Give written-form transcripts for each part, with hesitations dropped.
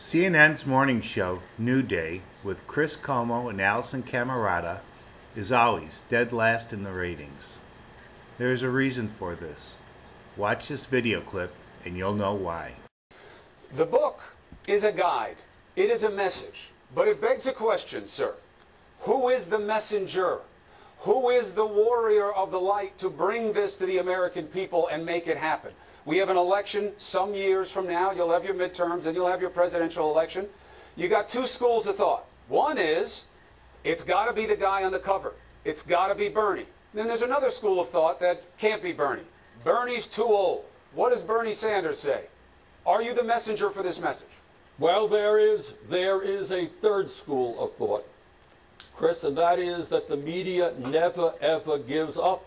CNN's morning show, New Day, with Chris Cuomo and Allison Camerata, is always dead last in the ratings. There is a reason for this. Watch this video clip and you'll know why. The book is a guide. It is a message. But it begs a question, sir. Who is the messenger? Who is the warrior of the light to bring this to the American people and make it happen? We have an election some years from now. You'll have your midterms and you'll have your presidential election. You got two schools of thought. One is, it's got to be the guy on the cover. It's got to be Bernie. Then there's another school of thought that can't be Bernie. Bernie's too old. What does Bernie Sanders say? Are you the messenger for this message? Well, there is a third school of thought, Chris, and that is that the media never, ever gives up.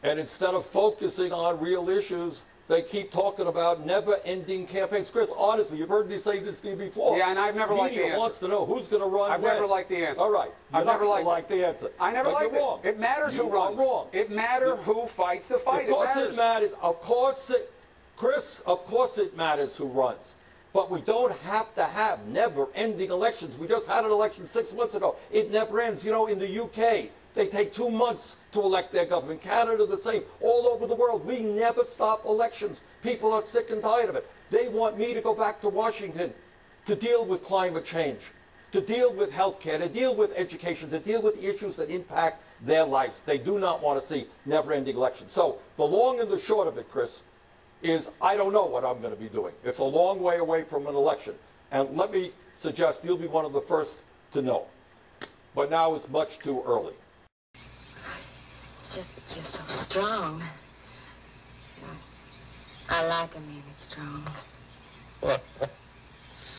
And instead of focusing on real issues, they keep talking about never-ending campaigns. Chris, honestly, you've heard me say this to you before. Yeah, and I've never liked the answer. Media wants to know who's going to run I've when. never liked the answer. All right. I've never liked the answer. I never liked it. Wrong. It matters who You are runs. wrong. It matters who fights the fight. Of course it matters. Of course it, Chris, of course it matters who runs. But we don't have to have never-ending elections. We just had an election 6 months ago. It never ends. You know, in the UK, they take 2 months to elect their government. Canada, the same. All over the world, we never stop elections. People are sick and tired of it. They want me to go back to Washington to deal with climate change, to deal with health care, to deal with education, to deal with the issues that impact their lives. They do not want to see never-ending elections. So the long and the short of it, Chris, is I don't know what I'm going to be doing. It's a long way away from an election. And let me suggest you'll be one of the first to know. But now is much too early. Just so strong. I like a man that's strong.